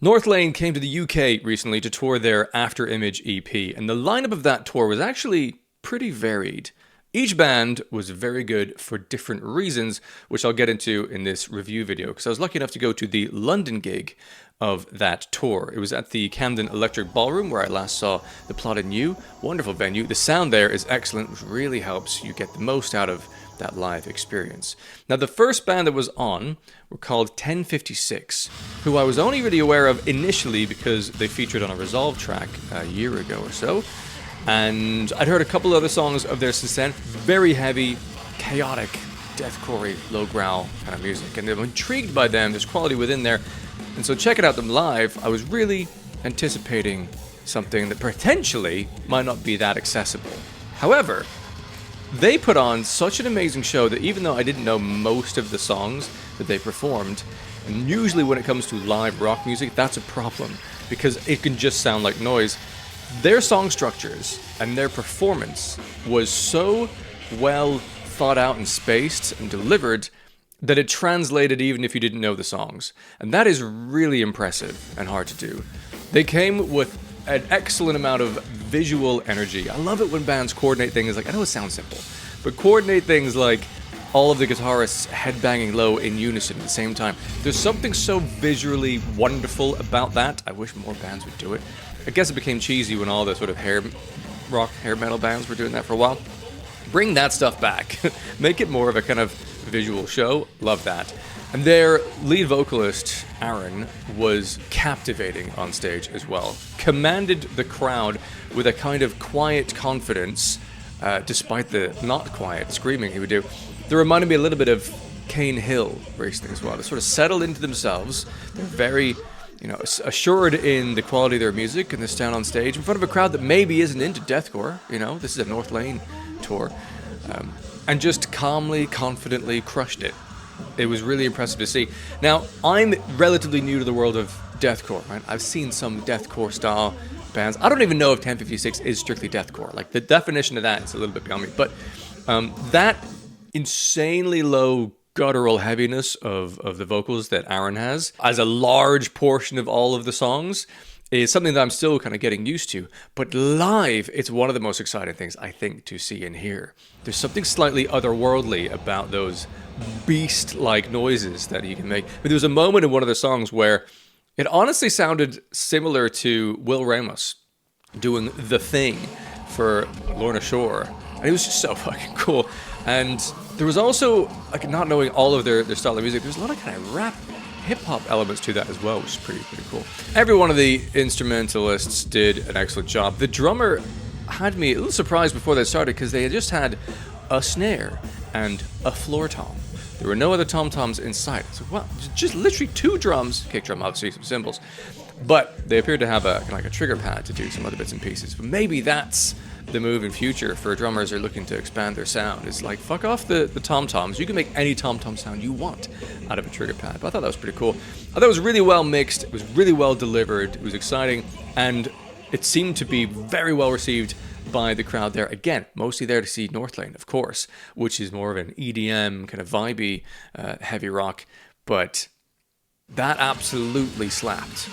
Northlane came to the UK recently to tour their After Image EP, and the lineup of that tour was actually pretty varied. Each band was very good for different reasons, which I'll get into in this review video, because I was lucky enough to go to the London gig of that tour. It was at the Camden Electric Ballroom, where I last saw The Plotted New. Wonderful venue. The sound there is excellent, which really helps you get the most out of that live experience. Now, the first band that was on were called 1056, who I was only really aware of initially because they featured on a Resolve track a year ago or so. And I'd heard a couple other songs of theirs since then. Very heavy, chaotic, deathcore, low growl kind of music. And I'm intrigued by them. There's quality within there. And so checking out them live, I was really anticipating something that potentially might not be that accessible. However, they put on such an amazing show that even though I didn't know most of the songs that they performed, and usually when it comes to live rock music, that's a problem because it can just sound like noise. Their song structures and their performance was so well thought out and spaced and delivered that it translated even if you didn't know the songs. And that is really impressive and hard to do. They came with an excellent amount of visual energy. I love it when bands coordinate things like, I know it sounds simple, but coordinate things like all of the guitarists headbanging low in unison at the same time. There's something so visually wonderful about that. I wish more bands would do it. I guess it became cheesy when all the sort of hair metal bands were doing that for a while. Bring that stuff back. Make it more of a kind of visual show. Love that. And their lead vocalist, Aaron, was captivating on stage as well. Commanded the crowd with a kind of quiet confidence, despite the not quiet screaming he would do. They reminded me a little bit of Cane Hill recently as well. They sort of settled into themselves. They're very, assured in the quality of their music, and they stand on stage in front of a crowd that maybe isn't into deathcore. This is a Northlane tour. And just calmly, confidently crushed it. It was really impressive to see. Now, I'm relatively new to the world of deathcore, right? I've seen some deathcore style bands. I don't even know if 1056 is strictly deathcore. Like, the definition of that is a little bit beyond me. But that insanely low guttural heaviness of the vocals that Aaron has, as a large portion of all of the songs, is something that I'm still kind of getting used to. But live, it's one of the most exciting things, I think, to see and hear. There's something slightly otherworldly about those beast-like noises that he can make. But there was a moment in one of the songs where it honestly sounded similar to Will Ramos doing The Thing for Lorna Shore. And it was just so fucking cool. And there was also, like, not knowing all of their style of music, there's a lot of kind of rap hip-hop elements to that as well, which is pretty cool. Every one of the instrumentalists did an excellent job. The drummer had me a little surprised before they started because they had just had a snare and a floor tom. There were no other tom-toms in sight. So, wow, just literally two drums, kick drum, obviously, some cymbals. But they appeared to have a kind of like a trigger pad to do some other bits and pieces. But maybe that's the move in future for drummers who are looking to expand their sound. Is like, fuck off the tom-toms. You can make any tom-tom sound you want out of a trigger pad. But I thought that was pretty cool. I thought it was really well mixed. It was really well delivered. It was exciting. And it seemed to be very well received by the crowd there. Again, mostly there to see Northlane, of course, which is more of an EDM, kind of vibey, heavy rock. But that absolutely slapped.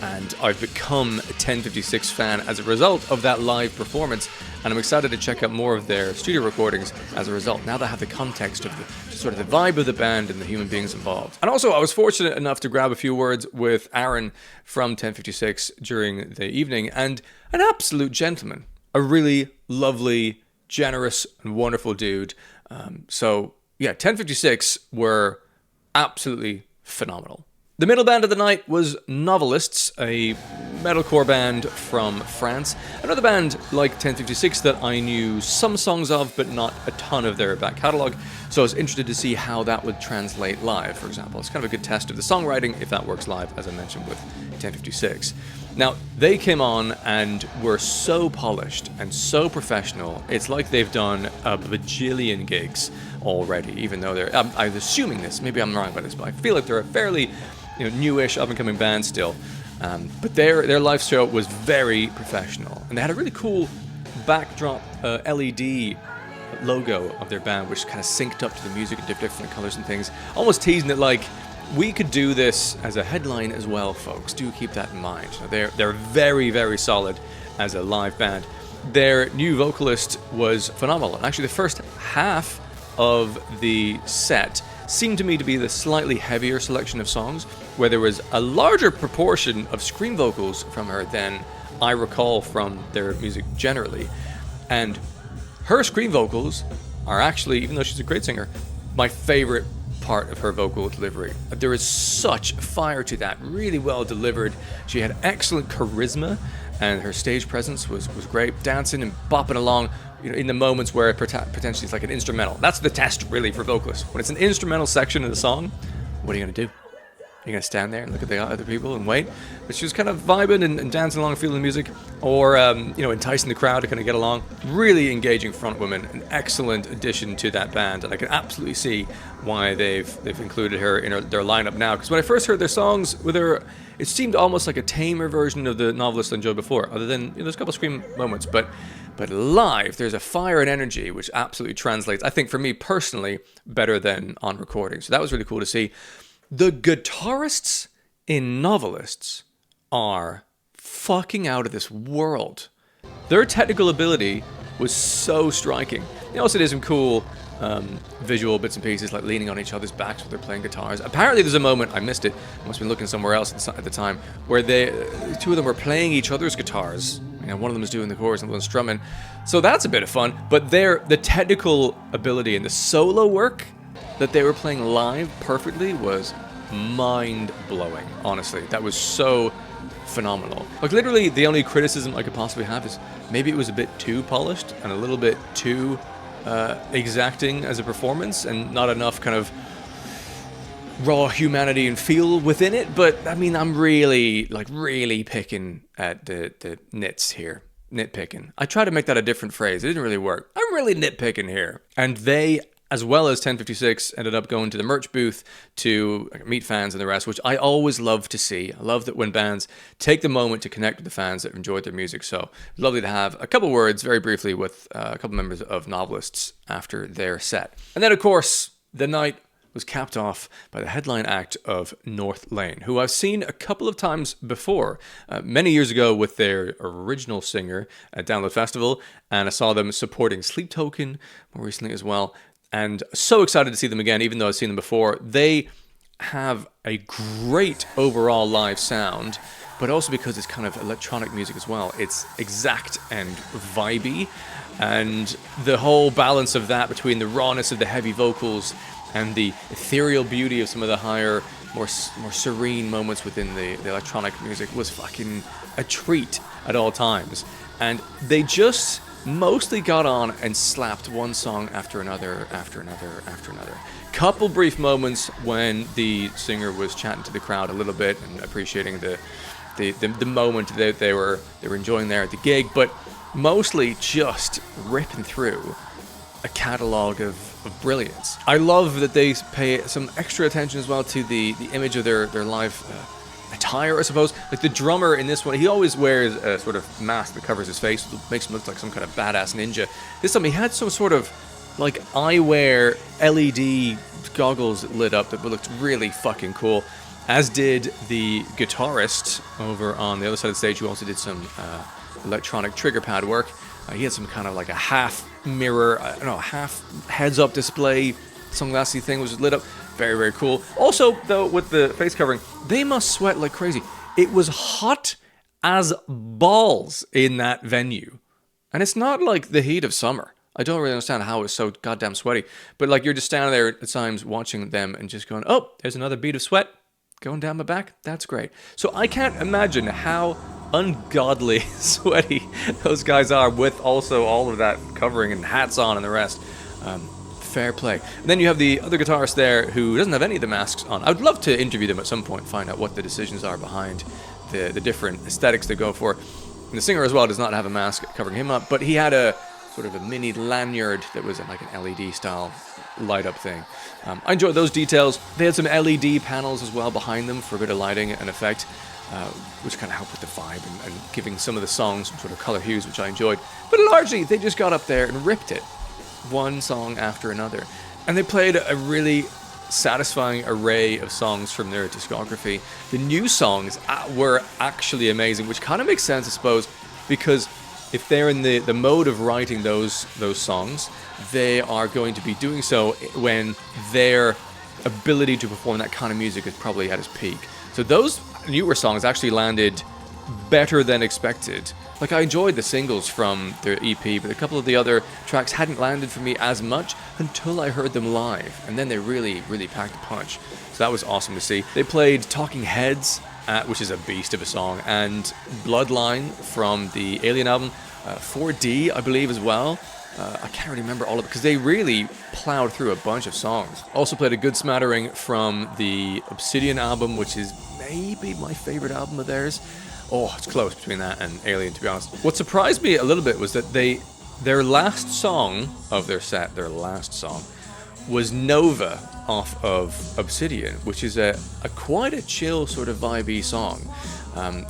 And I've become a 1056 fan as a result of that live performance, and I'm excited to check out more of their studio recordings as a result, now that I have the context of the sort of the vibe of the band and the human beings involved. And also, I was fortunate enough to grab a few words with Aaron from 1056 during the evening, and an absolute gentleman, a really lovely, generous, and wonderful dude. So, yeah, 1056 were absolutely phenomenal. The middle band of the night was Novelists, a metalcore band from France. Another band like 1056 that I knew some songs of, but not a ton of their back catalogue. So I was interested to see how that would translate live, for example. It's kind of a good test of the songwriting, if that works live, as I mentioned with 1056. Now, they came on and were so polished and so professional. It's like they've done a bajillion gigs already, even though they're... I'm assuming this, maybe I'm wrong about this, but I feel like they're a fairly newish, up-and-coming band still. But their live show was very professional. And they had a really cool backdrop LED logo of their band, which kind of synced up to the music in different colors and things. Almost teasing it like we could do this as a headline as well, folks. Do keep that in mind. They're very, very solid as a live band. Their new vocalist was phenomenal. And actually, the first half of the set seemed to me to be the slightly heavier selection of songs, where there was a larger proportion of scream vocals from her than I recall from their music generally. And her scream vocals are actually, even though she's a great singer, my favorite part of her vocal delivery. There is such fire to that, really well delivered. She had excellent charisma, and her stage presence was great, dancing and bopping along, you know, in the moments where potentially it's like an instrumental. That's the test, really, for vocalists. When it's an instrumental section of the song, what are you going to do? You're going to stand there and look at the other people and wait? But she was kind of vibing and dancing along, feeling the music, or, enticing the crowd to kind of get along. Really engaging front woman, an excellent addition to that band, and I can absolutely see why they've included her in their lineup now. Because when I first heard their songs with her, it seemed almost like a tamer version of the Novelists I enjoyed before, other than, there's a couple of scream moments, but live, there's a fire and energy which absolutely translates, I think, for me personally, better than on recording. So that was really cool to see. The guitarists in Novelists are fucking out of this world. Their technical ability was so striking. They also did some cool visual bits and pieces, like leaning on each other's backs while they're playing guitars. Apparently there's a moment, I missed it, I must have been looking somewhere else at the time, where two of them were playing each other's guitars. One of them was doing the chorus and one was strumming. So that's a bit of fun. But the technical ability and the solo work that they were playing live perfectly was mind-blowing, honestly. That was so phenomenal. Like, literally, the only criticism I could possibly have is maybe it was a bit too polished and a little bit too exacting as a performance, and not enough kind of raw humanity and feel within it. But, I mean, I'm really picking at the nits here. Nitpicking. I tried to make that a different phrase. It didn't really work. I'm really nitpicking here. And they, as well as 1056, ended up going to the merch booth to meet fans and the rest, which I always love to see. I love that when bands take the moment to connect with the fans that enjoyed their music. So lovely to have a couple words very briefly with a couple members of Novelists after their set. And then, of course, the night was capped off by the headline act of Northlane, who I've seen a couple of times before, many years ago with their original singer at Download Festival, and I saw them supporting Sleep Token more recently as well. And so excited to see them again, even though I've seen them before. They have a great overall live sound, but also because it's kind of electronic music as well. It's exact and vibey, and the whole balance of that between the rawness of the heavy vocals and the ethereal beauty of some of the higher, more serene moments within the electronic music was fucking a treat at all times. And they just mostly got on and slapped one song after another. Couple brief moments when the singer was chatting to the crowd a little bit and appreciating the moment that they were enjoying there at the gig, but mostly just ripping through a catalog of brilliance. I love that they pay some extra attention as well to the image of their live attire, I suppose. Like the drummer in this one, he always wears a sort of mask that covers his face, makes him look like some kind of badass ninja. This time he had some sort of like eyewear LED goggles that lit up that looked really fucking cool, as did the guitarist over on the other side of the stage, who also did some electronic trigger pad work. He had some kind of like a half mirror, half heads-up display, sunglassy thing was lit up. Very, very cool. Also, though, with the face covering, they must sweat like crazy. It was hot as balls in that venue. And it's not like the heat of summer. I don't really understand how it was so goddamn sweaty. But like, you're just standing there at times watching them and just going, oh, there's another bead of sweat going down my back. That's great. So I can't imagine how ungodly sweaty those guys are, with also all of that covering and hats on and the rest. Fair play. And then you have the other guitarist there who doesn't have any of the masks on. I would love to interview them at some point, find out what the decisions are behind the different aesthetics they go for. And the singer as well does not have a mask covering him up, but he had a sort of a mini lanyard that was like an LED style light up thing. I enjoyed those details. They had some LED panels as well behind them for a bit of lighting and effect, which kind of helped with the vibe and giving some of the songs some sort of color hues, which I enjoyed. But largely, they just got up there and ripped it, one song after another. And they played a really satisfying array of songs from their discography. The new songs were actually amazing, which kind of makes sense, I suppose, because if they're in the mode of writing those songs, they are going to be doing so when their ability to perform that kind of music is probably at its peak. So those newer songs actually landed better than expected. Like, I enjoyed the singles from their EP, but a couple of the other tracks hadn't landed for me as much until I heard them live, and then they really, really packed a punch. So that was awesome to see. They played Talking Heads, which is a beast of a song, and Bloodline from the Alien album, 4D, I believe, as well. I can't really remember all of it, because they really plowed through a bunch of songs. Also played a good smattering from the Obsidian album, which is maybe my favorite album of theirs. Oh, it's close between that and Alien, to be honest. What surprised me a little bit was that their last song of their set, was Nova off of Obsidian, which is a quite a chill sort of vibey song.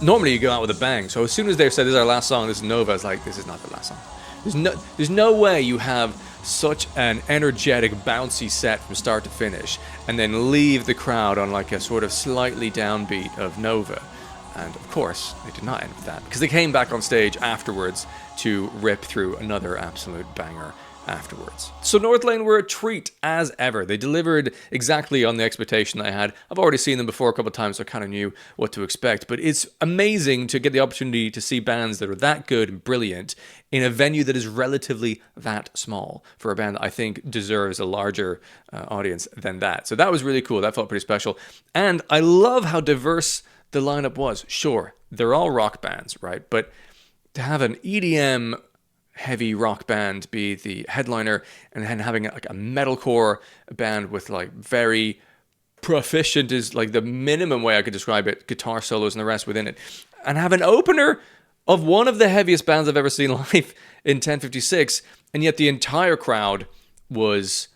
Normally you go out with a bang, so as soon as they said this is our last song, this is Nova, it's like, this is not the last song. There's no way you have such an energetic, bouncy set from start to finish, and then leave the crowd on like a sort of slightly downbeat of Nova. And of course, they did not end with that, because they came back on stage afterwards to rip through another absolute banger afterwards. So Northlane were a treat as ever. They delivered exactly on the expectation I had. I've already seen them before a couple of times, so I kind of knew what to expect. But it's amazing to get the opportunity to see bands that are that good and brilliant in a venue that is relatively that small for a band that I think deserves a larger audience than that. So that was really cool. That felt pretty special. And I love how diverse the lineup was. Sure, they're all rock bands, right? But to have an EDM heavy rock band be the headliner, and then having like a metalcore band with like very proficient, is like the minimum way I could describe it, guitar solos and the rest within it, and have an opener of one of the heaviest bands I've ever seen live in 1056, and yet the entire crowd was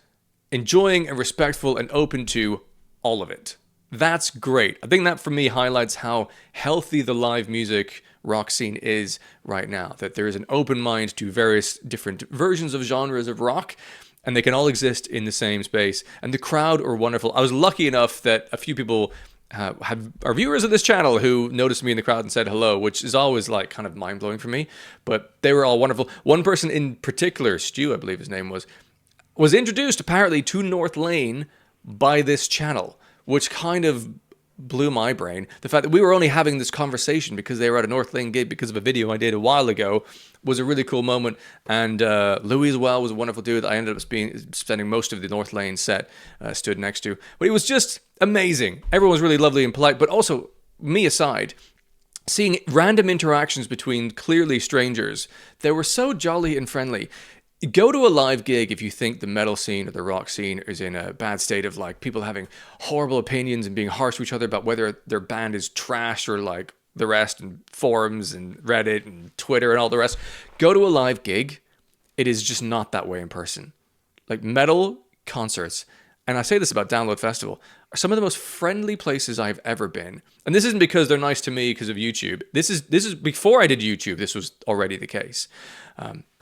enjoying and respectful and open to all of it. That's great. I think that for me highlights how healthy the live music rock scene is right now. That there is an open mind to various different versions of genres of rock, and they can all exist in the same space. And the crowd are wonderful. I was lucky enough that a few people are viewers of this channel who noticed me in the crowd and said hello, which is always like kind of mind-blowing for me. But they were all wonderful. One person in particular, Stu, I believe his name was introduced apparently to Northlane by this channel, which kind of blew my brain. The fact that we were only having this conversation because they were at a Northlane gig because of a video I did a while ago was a really cool moment. And Louis as well was a wonderful dude. I ended up spending most of the Northlane set stood next to. But it was just amazing. Everyone was really lovely and polite, but also, me aside, seeing random interactions between clearly strangers, they were so jolly and friendly. Go to a live gig if you think the metal scene or the rock scene is in a bad state of like people having horrible opinions and being harsh to each other about whether their band is trash or like the rest, and forums and Reddit and Twitter and all the rest. Go to a live gig. It is just not that way in person. Like, metal concerts, and I say this about Download Festival, are some of the most friendly places I've ever been. And this isn't because they're nice to me because of YouTube. This is before I did YouTube. This was already the case.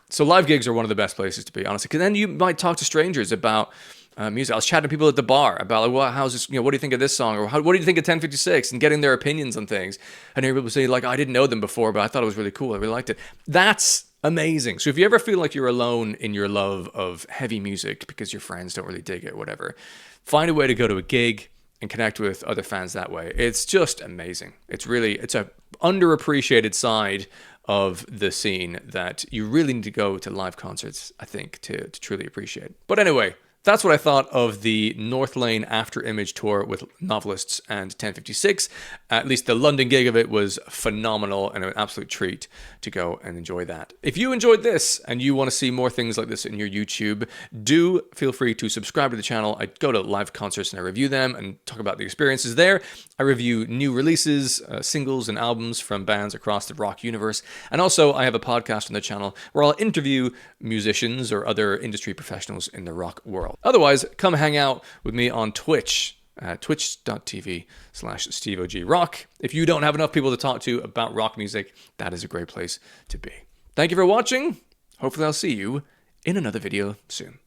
So live gigs are one of the best places to be, honestly, because then you might talk to strangers about music. I was chatting to people at the bar about, like, well, how's this? What do you think of this song, or what do you think of 1056, and getting their opinions on things. And hear people say, like, I didn't know them before, but I thought it was really cool. I really liked it. That's amazing. So if you ever feel like you're alone in your love of heavy music because your friends don't really dig it, whatever, find a way to go to a gig and connect with other fans that way. It's just amazing. It's a underappreciated side of the scene that you really need to go to live concerts, I think, to truly appreciate. But anyway, that's what I thought of the Northlane After Image tour with Novelists and 1056. At least the London gig of it was phenomenal and an absolute treat to go and enjoy that. If you enjoyed this and you want to see more things like this in your YouTube, do feel free to subscribe to the channel. I go to live concerts and I review them and talk about the experiences there. I review new releases, singles and albums from bands across the rock universe. And also I have a podcast on the channel where I'll interview musicians or other industry professionals in the rock world. Otherwise, come hang out with me on Twitch, twitch.tv/SteveOGRock. If you don't have enough people to talk to about rock music, that is a great place to be. Thank you for watching. Hopefully I'll see you in another video soon.